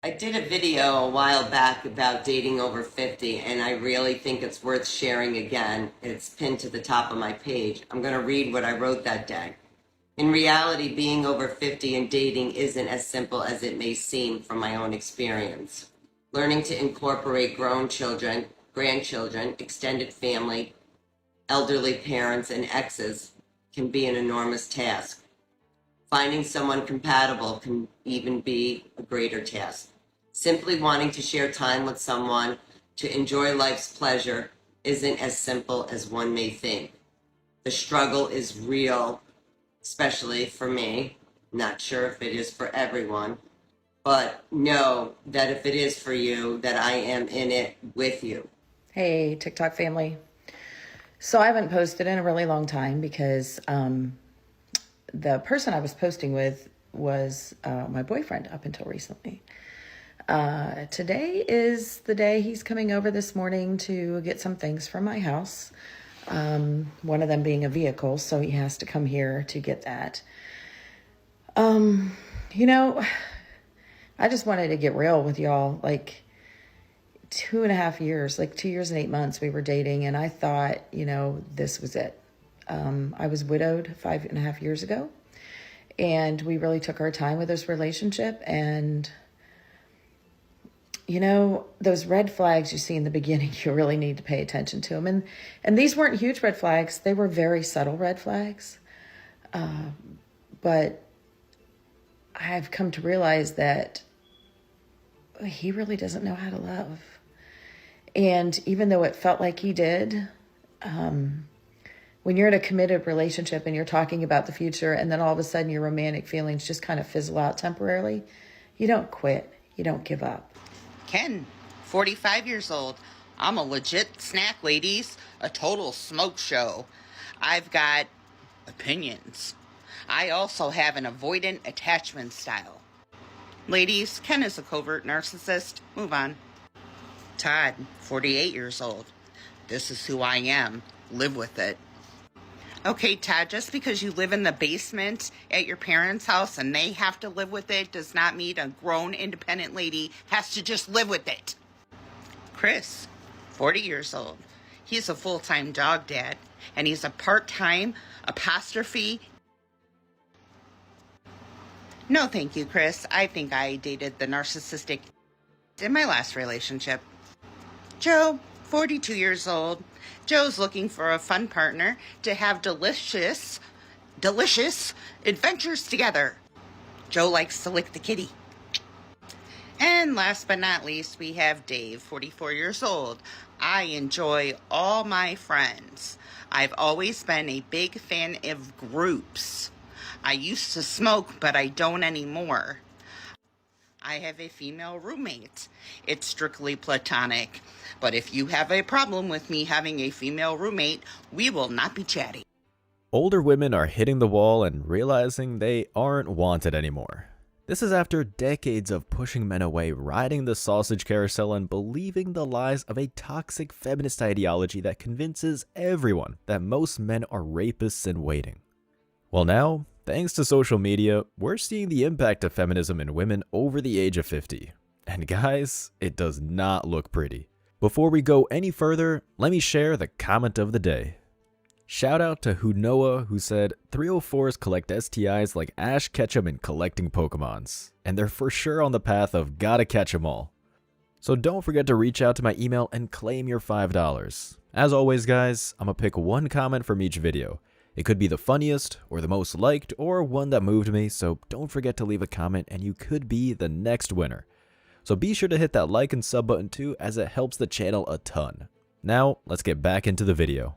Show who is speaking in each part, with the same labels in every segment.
Speaker 1: I did a video a while back about dating over 50, and I really think it's worth sharing again. It's pinned to the top of my page. I'm going to read what I wrote that day. In reality, being over 50 and dating isn't as simple as it may seem from my own experience. Learning to incorporate grown children, grandchildren, extended family, elderly parents, and exes can be an enormous task. Finding someone compatible can even be a greater task. Simply wanting to share time with someone to enjoy life's pleasure isn't as simple as one may think. The struggle is real, especially for me. Not sure if it is for everyone, but know that if it is for you, that I am in it with you.
Speaker 2: Hey, TikTok family. So I haven't posted in a really long time because the person I was posting with was my boyfriend up until recently. Today is the day he's coming over this morning to get some things from my house. One of them being a vehicle, so he has to come here to get that. You know, I just wanted to get real with y'all. Like 2.5 years, like 2 years and 8 months we were dating, and I thought, this was it. I was widowed 5.5 years ago, and we really took our time with this relationship. And those red flags you see in the beginning, you really need to pay attention to them. And these weren't huge red flags; they were very subtle red flags. But I've come to realize that he really doesn't know how to love. And even though it felt like he did, when you're in a committed relationship and you're talking about the future, and then all of a sudden your romantic feelings just kind of fizzle out temporarily, you don't quit. You don't give up.
Speaker 3: Ken, 45 years old. I'm a legit snack, ladies. A total smoke show. I've got opinions. I also have an avoidant attachment style. Ladies, Ken is a covert narcissist. Move on. Todd, 48 years old. This is who I am. Live with it. Okay, Todd, just because you live in the basement at your parents' house and they have to live with it does not mean a grown, independent lady has to just live with it. Chris, 40 years old. He's a full-time dog dad, and he's a part-time apostrophe. No, thank you, Chris. I think I dated the narcissistic in my last relationship. Joe, 42 years old. Joe's looking for a fun partner to have delicious adventures together. Joe likes to lick the kitty. And last but not least, we have Dave, 44 years old. I enjoy all my friends. I've always been a big fan of groups. I used to smoke, but I don't anymore. I have a female roommate. It's strictly platonic. But if you have a problem with me having a female roommate, we will not be chatting.
Speaker 4: Older women are hitting the wall and realizing they aren't wanted anymore. This is after decades of pushing men away, riding the sausage carousel, and believing the lies of a toxic feminist ideology that convinces everyone that most men are rapists in waiting. Well, now, thanks to social media, we're seeing the impact of feminism in women over the age of 50. And guys, it does not look pretty. Before we go any further, let me share the comment of the day. Shout out to Hunoa, who said 304s collect STIs like Ash Ketchum in collecting Pokemons, and they're for sure on the path of gotta catch 'em all. So don't forget to reach out to my email and claim your $5. As always guys, I'm gonna pick one comment from each video. It could be the funniest, or the most liked, or one that moved me, so don't forget to leave a comment and you could be the next winner. So be sure to hit that like and sub button too, as it helps the channel a ton. Now, let's get back into the video.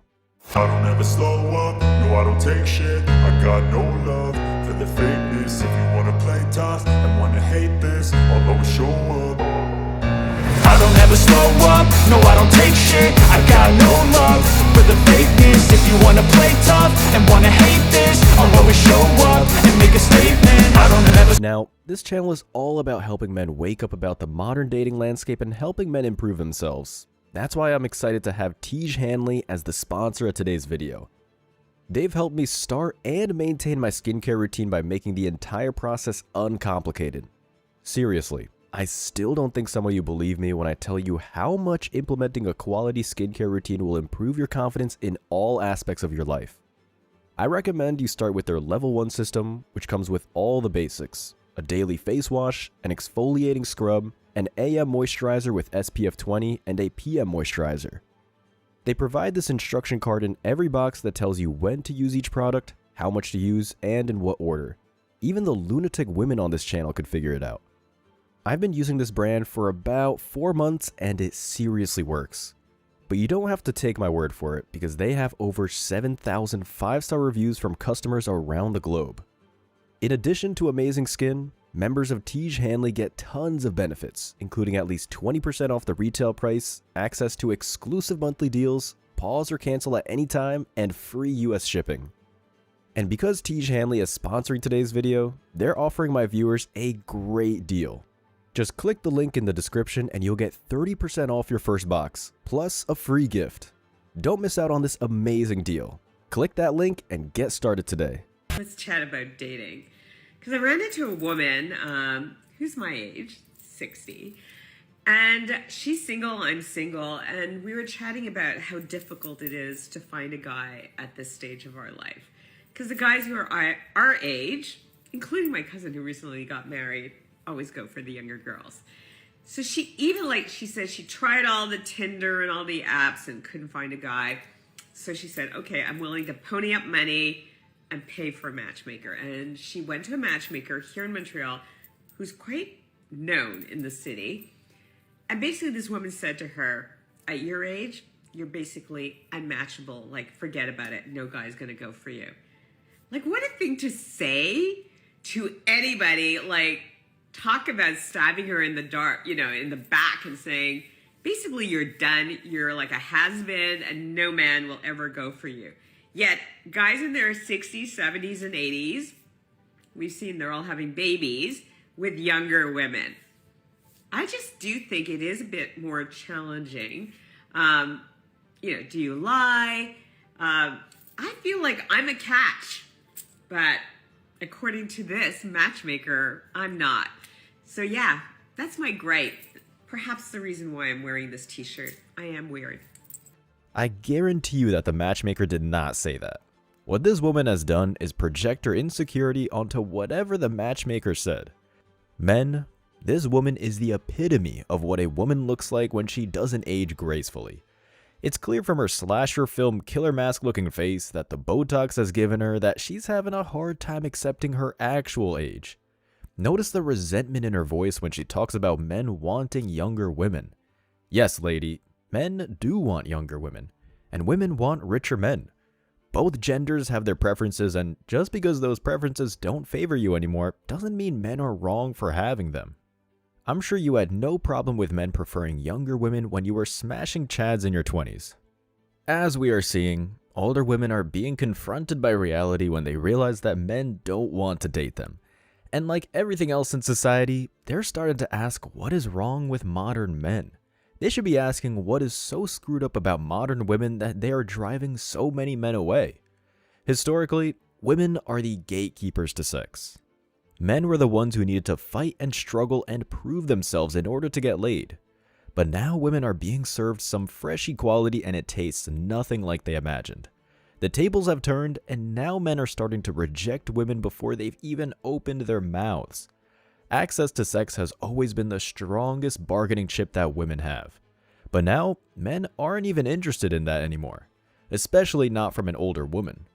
Speaker 5: I don't ever slow up, no I don't take shit. I got no love for the fakeness. If you wanna play tough and wanna hate this, I'll always show up. I don't ever slow up, no I don't take shit. I got no love for the fakeness. If you wanna play tough and wanna hate this, I'll always show up and make a statement. I don't ever.
Speaker 4: Now, this channel is all about helping men wake up about the modern dating landscape and helping men improve themselves. That's why I'm excited to have Tej Hanley as the sponsor of today's video. They've helped me start and maintain my skincare routine by making the entire process uncomplicated. Seriously, I still don't think some of you believe me when I tell you how much implementing a quality skincare routine will improve your confidence in all aspects of your life. I recommend you start with their Level 1 system, which comes with all the basics: a daily face wash, an exfoliating scrub, an AM moisturizer with SPF 20, and a PM moisturizer. They provide this instruction card in every box that tells you when to use each product, how much to use, and in what order. Even the lunatic women on this channel could figure it out. I've been using this brand for about 4 months and it seriously works. But you don't have to take my word for it because they have over 7,000 5-star reviews from customers around the globe. In addition to amazing skin, members of Tiege Hanley get tons of benefits, including at least 20% off the retail price, access to exclusive monthly deals, pause or cancel at any time, and free US shipping. And because Tiege Hanley is sponsoring today's video, they're offering my viewers a great deal. Just click the link in the description and you'll get 30% off your first box, plus a free gift. Don't miss out on this amazing deal. Click that link and get started today.
Speaker 6: Let's chat about dating. Because I ran into a woman who's my age, 60, and she's single, I'm single, and we were chatting about how difficult it is to find a guy at this stage of our life. Because the guys who are our age, including my cousin who recently got married, always go for the younger girls. So she said she tried all the Tinder and all the apps and couldn't find a guy. So she said, okay, I'm willing to pony up money and pay for a matchmaker. And she went to a matchmaker here in Montreal who's quite known in the city. And basically this woman said to her, at your age, you're basically unmatchable. Like, forget about it. No guy's gonna go for you. Like, what a thing to say to anybody. Like, talk about stabbing her in the dark, in the back and saying, basically you're done. You're like a has-been and no man will ever go for you. Yet guys in their 60s, 70s, and 80s, we've seen they're all having babies with younger women. I just do think it is a bit more challenging. Do you lie? I feel like I'm a catch, but according to this matchmaker, I'm not. So yeah, that's my gripe. Perhaps the reason why I'm wearing this t-shirt. I am weird.
Speaker 4: I guarantee you that the matchmaker did not say that. What this woman has done is project her insecurity onto whatever the matchmaker said. Men, this woman is the epitome of what a woman looks like when she doesn't age gracefully. It's clear from her slasher film killer mask looking face that the Botox has given her that she's having a hard time accepting her actual age. Notice the resentment in her voice when she talks about men wanting younger women. Yes, lady, men do want younger women, and women want richer men. Both genders have their preferences, and just because those preferences don't favor you anymore doesn't mean men are wrong for having them. I'm sure you had no problem with men preferring younger women when you were smashing chads in your 20s. As we are seeing, older women are being confronted by reality when they realize that men don't want to date them. And like everything else in society, they're starting to ask what is wrong with modern men. They should be asking what is so screwed up about modern women that they are driving so many men away. Historically, women are the gatekeepers to sex. Men were the ones who needed to fight and struggle and prove themselves in order to get laid. But now women are being served some fresh equality and it tastes nothing like they imagined. The tables have turned and now men are starting to reject women before they've even opened their mouths. Access to sex has always been the strongest bargaining chip that women have. But now, men aren't even interested in that anymore, especially not from an older woman.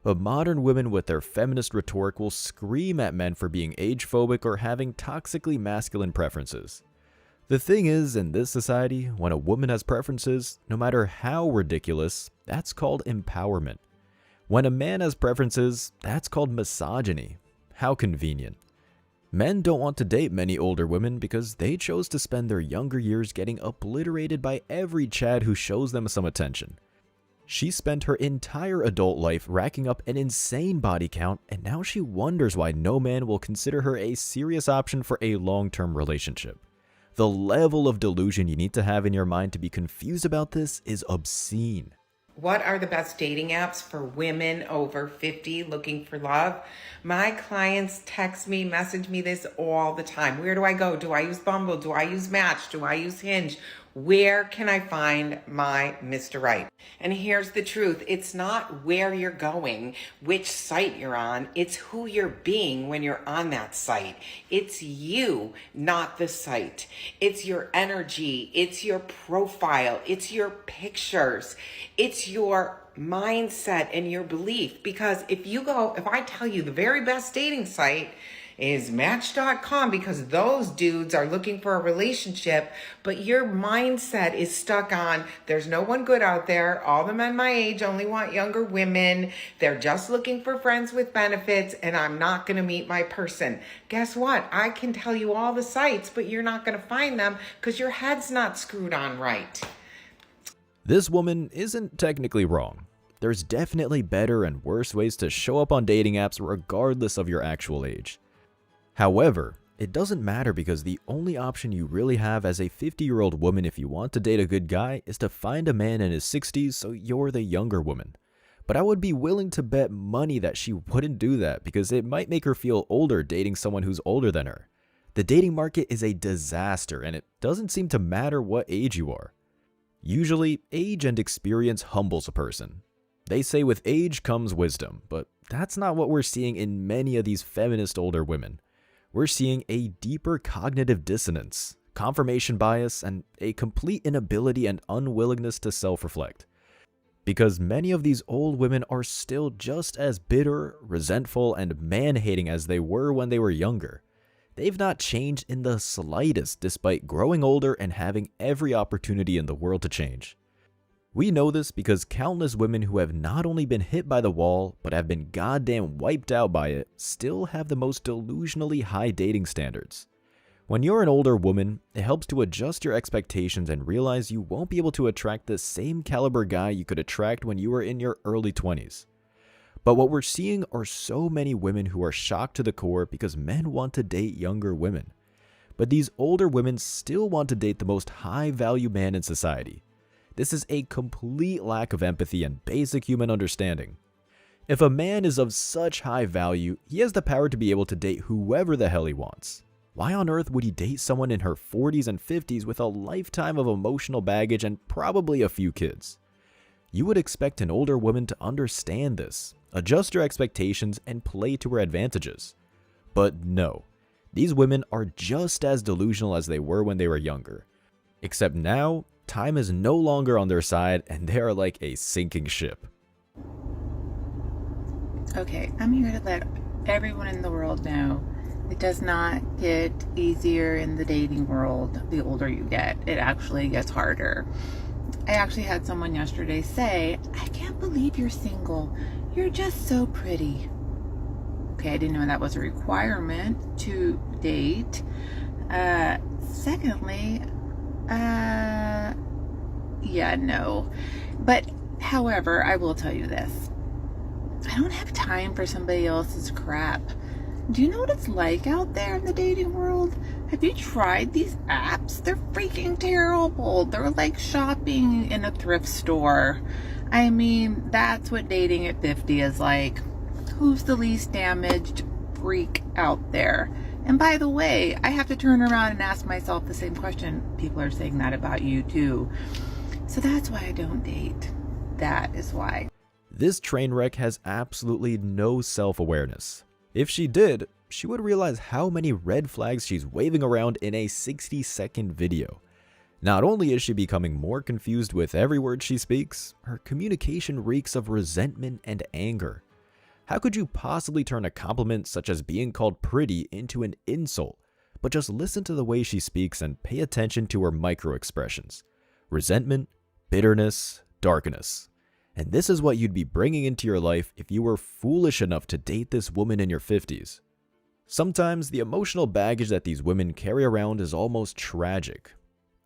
Speaker 4: But modern women with their feminist rhetoric will scream at men for being age-phobic or having toxically masculine preferences. The thing is, in this society, when a woman has preferences, no matter how ridiculous, that's called empowerment. When a man has preferences, that's called misogyny. How convenient. Men don't want to date many older women because they chose to spend their younger years getting obliterated by every Chad who shows them some attention. She spent her entire adult life racking up an insane body count, and now she wonders why no man will consider her a serious option for a long-term relationship. The level of delusion you need to have in your mind to be confused about this is obscene.
Speaker 7: What are the best dating apps for women over 50 looking for love? My clients text me, message me this all the time. Where do I go? Do I use Bumble? Do I use Match? Do I use Hinge? Where can I find my Mr. Right? And here's the truth. It's not where you're going, which site you're on. It's who you're being when you're on that site. It's you, not the site. It's your energy. It's your profile. It's your pictures. It's your mindset and your belief. Because if I tell you the very best dating site is Match.com, because those dudes are looking for a relationship, but your mindset is stuck on there's no one good out there. All the men my age only want younger women. They're just looking for friends with benefits, and I'm not going to meet my person. Guess what? I can tell you all the sites, but you're not going to find them because your head's not screwed on right.
Speaker 4: This woman isn't technically wrong. There's definitely better and worse ways to show up on dating apps regardless of your actual age. However, it doesn't matter because the only option you really have as a 50-year-old woman if you want to date a good guy is to find a man in his 60s, so you're the younger woman. But I would be willing to bet money that she wouldn't do that because it might make her feel older dating someone who's older than her. The dating market is a disaster and it doesn't seem to matter what age you are. Usually, age and experience humbles a person. They say with age comes wisdom, but that's not what we're seeing in many of these feminist older women. We're seeing a deeper cognitive dissonance, confirmation bias, and a complete inability and unwillingness to self-reflect. Because many of these old women are still just as bitter, resentful, and man-hating as they were when they were younger. They've not changed in the slightest despite growing older and having every opportunity in the world to change. We know this because countless women who have not only been hit by the wall, but have been goddamn wiped out by it, still have the most delusionally high dating standards. When you're an older woman, it helps to adjust your expectations and realize you won't be able to attract the same caliber guy you could attract when you were in your early 20s. But what we're seeing are so many women who are shocked to the core because men want to date younger women. But these older women still want to date the most high-value man in society. This is a complete lack of empathy and basic human understanding. If a man is of such high value, he has the power to be able to date whoever the hell he wants. Why on earth would he date someone in her 40s and 50s with a lifetime of emotional baggage and probably a few kids? You would expect an older woman to understand this, adjust her expectations, and play to her advantages. But no, these women are just as delusional as they were when they were younger. Except now, time is no longer on their side and they are like a sinking ship.
Speaker 8: Okay, I'm here to let everyone in the world know it does not get easier in the dating world the older you get. It actually gets harder. I actually had someone yesterday say, "I can't believe you're single. You're just so pretty." Okay, I didn't know that was a requirement to date. Secondly, yeah, no. But, however, I will tell you this. I don't have time for somebody else's crap. Do you know what it's like out there in the dating world? Have you tried these apps? They're freaking terrible. They're like shopping in a thrift store. I mean, that's what dating at 50 is like. Who's the least damaged freak out there? And by the way, I have to turn around and ask myself the same question. People are saying that about you too. So that's why I don't date. That is why.
Speaker 4: This train wreck has absolutely no self-awareness. If she did, she would realize how many red flags she's waving around in a 60-second video. Not only is she becoming more confused with every word she speaks, her communication reeks of resentment and anger. How could you possibly turn a compliment such as being called pretty into an insult? But just listen to the way she speaks and pay attention to her micro-expressions. Resentment, bitterness, darkness. And this is what you'd be bringing into your life if you were foolish enough to date this woman in your 50s. Sometimes the emotional baggage that these women carry around is almost tragic.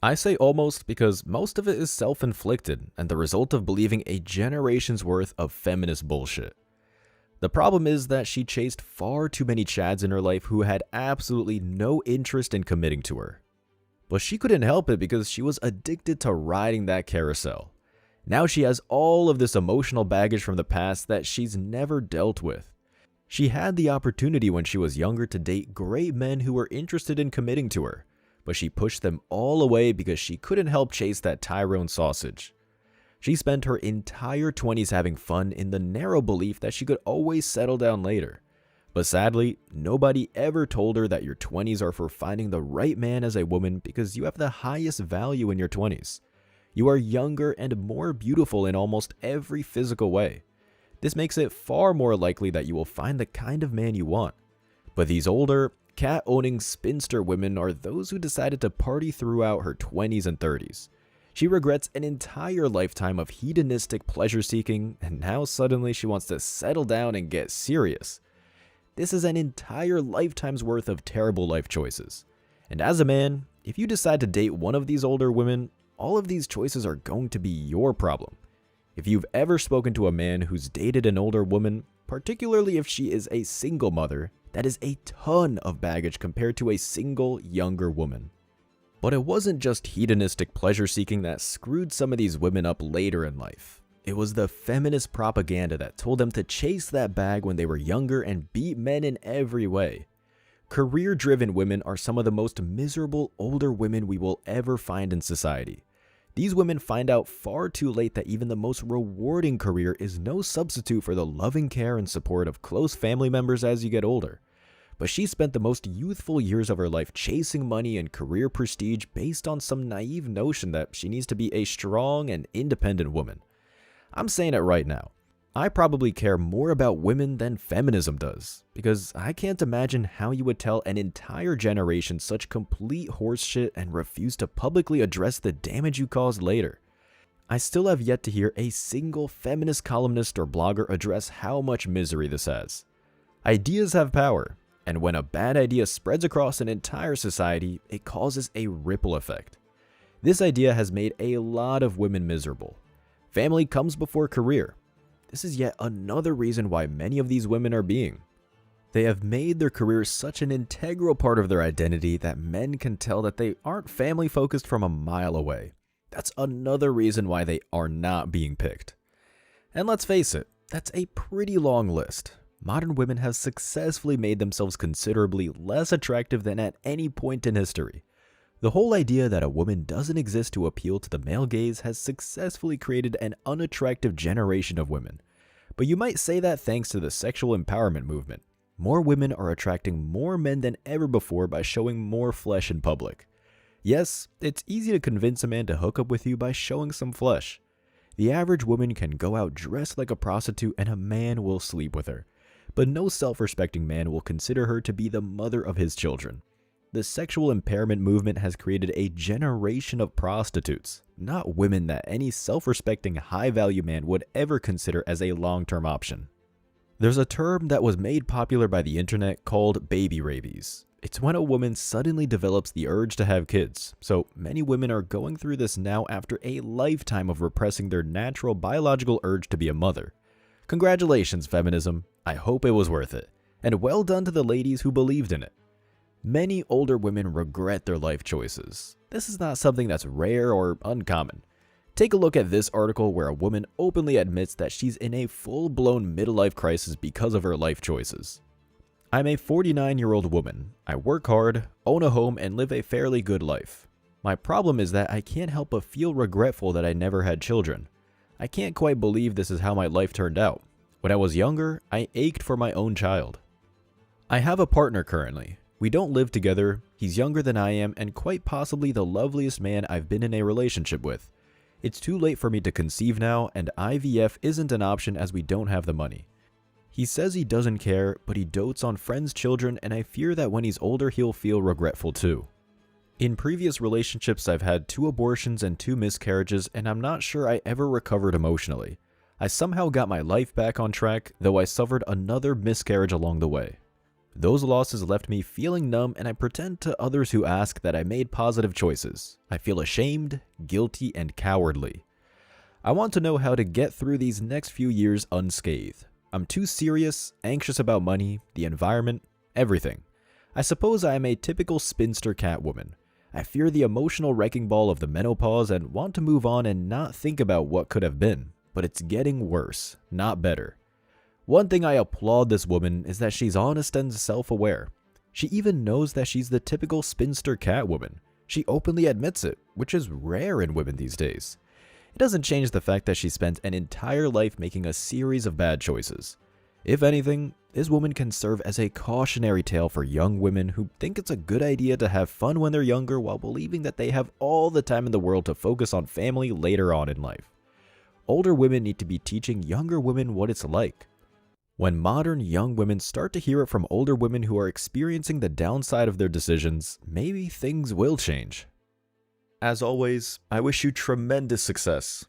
Speaker 4: I say almost because most of it is self-inflicted and the result of believing a generation's worth of feminist bullshit. The problem is that she chased far too many chads in her life who had absolutely no interest in committing to her. But she couldn't help it because she was addicted to riding that carousel. Now she has all of this emotional baggage from the past that she's never dealt with. She had the opportunity when she was younger to date great men who were interested in committing to her, but she pushed them all away because she couldn't help chase that Tyrone sausage. She spent her entire 20s having fun in the narrow belief that she could always settle down later. But sadly, nobody ever told her that your 20s are for finding the right man as a woman because you have the highest value in your 20s. You are younger and more beautiful in almost every physical way. This makes it far more likely that you will find the kind of man you want. But these older, cat-owning spinster women are those who decided to party throughout her 20s and 30s. She regrets an entire lifetime of hedonistic pleasure-seeking, and now suddenly she wants to settle down and get serious. This is an entire lifetime's worth of terrible life choices. And as a man, if you decide to date one of these older women, all of these choices are going to be your problem. If you've ever spoken to a man who's dated an older woman, particularly if she is a single mother, that is a ton of baggage compared to a single younger woman. But it wasn't just hedonistic pleasure seeking that screwed some of these women up later in life. It was the feminist propaganda that told them to chase that bag when they were younger and beat men in every way. Career-driven women are some of the most miserable older women we will ever find in society. These women find out far too late that even the most rewarding career is no substitute for the loving care and support of close family members as you get older. But she spent the most youthful years of her life chasing money and career prestige based on some naive notion that she needs to be a strong and independent woman. I'm saying it right now. I probably care more about women than feminism does, because I can't imagine how you would tell an entire generation such complete horseshit and refuse to publicly address the damage you caused later. I still have yet to hear a single feminist columnist or blogger address how much misery this has. Ideas have power, and when a bad idea spreads across an entire society, it causes a ripple effect. This idea has made a lot of women miserable. Family comes before career. This is yet another reason why many of these women are being. They have made their careers such an integral part of their identity that men can tell that they aren't family focused from a mile away. That's another reason why they are not being picked. And let's face it, that's a pretty long list. Modern women have successfully made themselves considerably less attractive than at any point in history. The whole idea that a woman doesn't exist to appeal to the male gaze has successfully created an unattractive generation of women. But you might say that thanks to the sexual empowerment movement. More women are attracting more men than ever before by showing more flesh in public. Yes, it's easy to convince a man to hook up with you by showing some flesh. The average woman can go out dressed like a prostitute and a man will sleep with her. But no self-respecting man will consider her to be the mother of his children. The sexual impairment movement has created a generation of prostitutes, not women that any self-respecting high-value man would ever consider as a long-term option. There's a term that was made popular by the internet called baby rabies. It's when a woman suddenly develops the urge to have kids, so many women are going through this now after a lifetime of repressing their natural biological urge to be a mother. Congratulations, feminism. I hope it was worth it. And well done to the ladies who believed in it. Many older women regret their life choices. This is not something that's rare or uncommon. Take a look at this article where a woman openly admits that she's in a full-blown midlife crisis because of her life choices. I'm a 49-year-old woman. I work hard, own a home, and live a fairly good life. My problem is that I can't help but feel regretful that I never had children. I can't quite believe this is how my life turned out. When I was younger, I ached for my own child. I have a partner currently. We don't live together, he's younger than I am, and quite possibly the loveliest man I've been in a relationship with. It's too late for me to conceive now, and IVF isn't an option as we don't have the money. He says he doesn't care, but he dotes on friends' children, and I fear that when he's older he'll feel regretful too. In previous relationships I've had 2 abortions and 2 miscarriages, and I'm not sure I ever recovered emotionally. I somehow got my life back on track, though I suffered another miscarriage along the way. Those losses left me feeling numb, and I pretend to others who ask that I made positive choices. I feel ashamed, guilty, and cowardly. I want to know how to get through these next few years unscathed. I'm too serious, anxious about money, the environment, everything. I suppose I am a typical spinster cat woman. I fear the emotional wrecking ball of the menopause and want to move on and not think about what could have been, but it's getting worse, not better. One thing I applaud this woman is that she's honest and self-aware. She even knows that she's the typical spinster Catwoman. She openly admits it, which is rare in women these days. It doesn't change the fact that she spent an entire life making a series of bad choices. If anything, this woman can serve as a cautionary tale for young women who think it's a good idea to have fun when they're younger while believing that they have all the time in the world to focus on family later on in life. Older women need to be teaching younger women what it's like. When modern young women start to hear it from older women who are experiencing the downside of their decisions, maybe things will change. As always, I wish you tremendous success.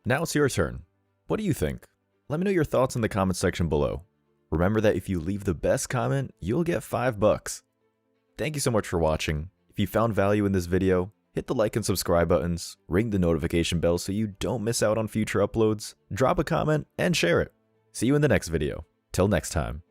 Speaker 4: Now it's your turn. What do you think? Let me know your thoughts in the comment section below. Remember that if you leave the best comment, you'll get $5. Thank you so much for watching. If you found value in this video, hit the like and subscribe buttons, ring the notification bell so you don't miss out on future uploads, drop a comment, and share it. See you in the next video. Till next time.